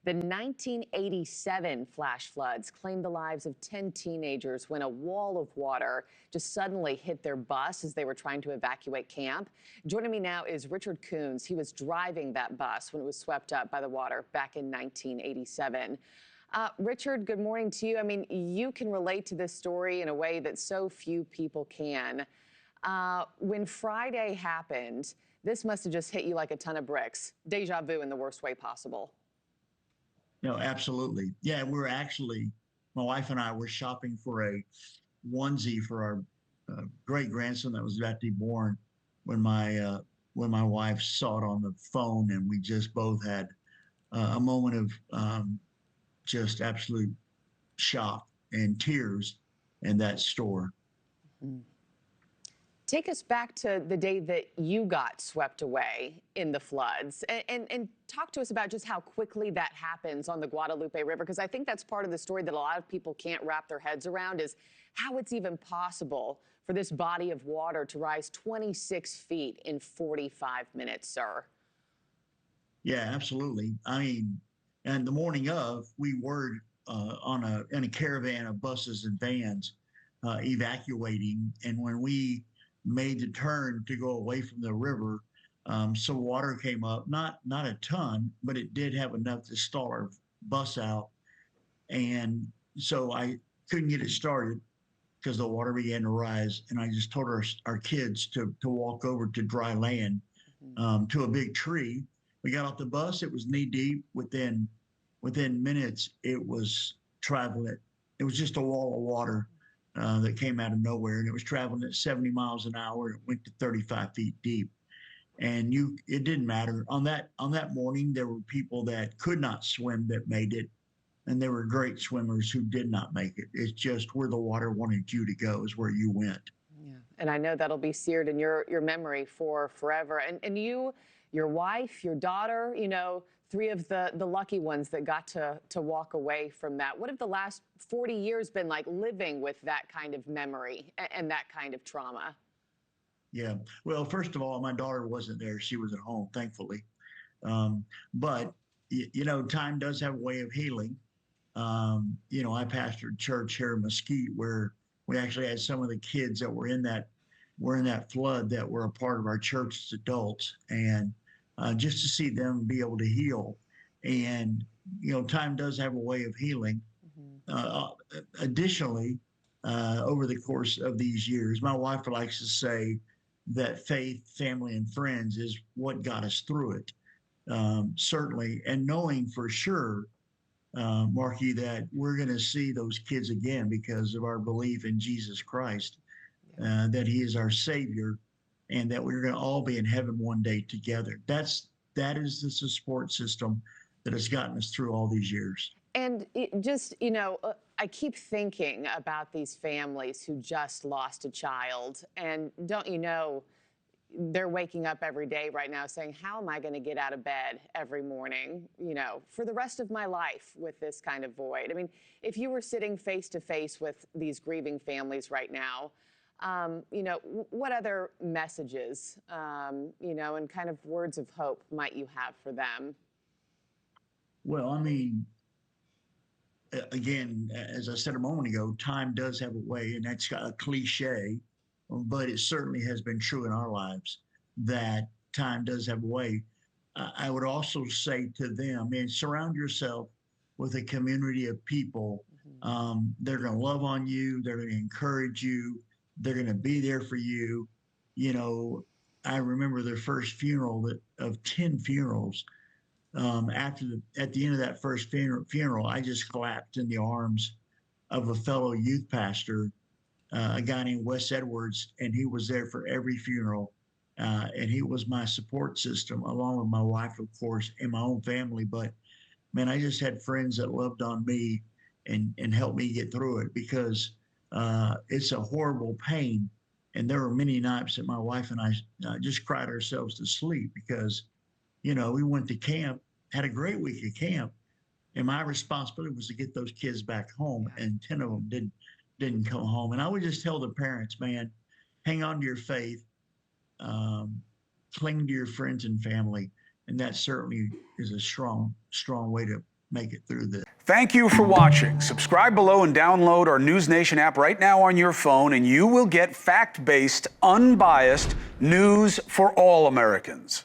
The 1987 flash floods claimed the lives of 10 teenagers when a wall of water just suddenly hit their bus as they were trying to evacuate camp. Joining me now is Richard Koons. He was driving that bus when it was swept up by the water back in 1987. Richard, good morning to you. I mean, you can relate to this story in a way that so few people can. When Friday happened, this must have just hit you like a ton of bricks. Deja vu in the worst way possible. No, absolutely. Yeah, my wife and I were shopping for a onesie for our great grandson that was about to be born when my wife saw it on the phone, and we just both had a moment of just absolute shock and tears in that store. Mm. Take us back to the day that you got swept away in the floods and talk to us about just how quickly that happens on the Guadalupe River, because I think that's part of the story that a lot of people can't wrap their heads around, is how it's even possible for this body of water to rise 26 feet in 45 minutes, sir. Yeah, absolutely. I mean, and the morning of, we were in a caravan of buses and vans evacuating, and when we made the turn to go away from the river, some water came up, not a ton, but it did have enough to stall our bus out. And so I couldn't get it started because the water began to rise. And I just told our kids to walk over to dry land, to a big tree. We got off the bus, it was knee deep. Within minutes, it was traveling. It was just a wall of water that came out of nowhere, and it was traveling at 70 miles an hour. It went to 35 feet deep, and it didn't matter. On that morning, there were people that could not swim that made it, and there were great swimmers who did not make it. It's just where the water wanted you to go is where you went. Yeah, and I know that'll be seared in your memory for forever. And you, your wife, your daughter, you know, three of the lucky ones that got to walk away from that. What have the last 40 years been like living with that kind of memory and that kind of trauma? Yeah. Well, first of all, my daughter wasn't there. She was at home, thankfully. But, you know, time does have a way of healing. You know, I pastored church here in Mesquite where we actually had some of the kids that were in that flood that were a part of our church as adults. And just to see them be able to heal. And, you know, time does have a way of healing. Additionally, over the course of these years, my wife likes to say that faith, family, and friends is what got us through it. Certainly, and knowing for sure, Markie, that we're going to see those kids again because of our belief in Jesus Christ, that he is our Savior, and that we're going to all be in heaven one day together. That is the support system that has gotten us through all these years. And just, you know, I keep thinking about these families who just lost a child. And don't you know, they're waking up every day right now saying, how am I going to get out of bed every morning, you know, for the rest of my life with this kind of void? I mean, if you were sitting face to face with these grieving families right now, you know, what other messages, you know, and kind of words of hope might you have for them? Well, I mean, again, as I said a moment ago, time does have a way, and that's a cliche, but it certainly has been true in our lives that time does have a way. I would also say to them, man, surround yourself with a community of people. They're going to love on you. They're going to encourage you. They're going to be there for you. You know, I remember the first funeral of 10 funerals. At the end of that first funeral, I just collapsed in the arms of a fellow youth pastor, a guy named Wes Edwards, and he was there for every funeral. And he was my support system, along with my wife, of course, and my own family. But man, I just had friends that loved on me and helped me get through it, because it's a horrible pain. And there were many nights that my wife and I just cried ourselves to sleep because, you know, we went to camp, had a great week at camp, and my responsibility was to get those kids back home, and 10 of them didn't come home. And I would just tell the parents, man, hang on to your faith, cling to your friends and family, and that certainly is a strong way make it through this. Thank you for watching. Subscribe below and download our NewsNation app right now on your phone, and you will get fact-based, unbiased news for all Americans.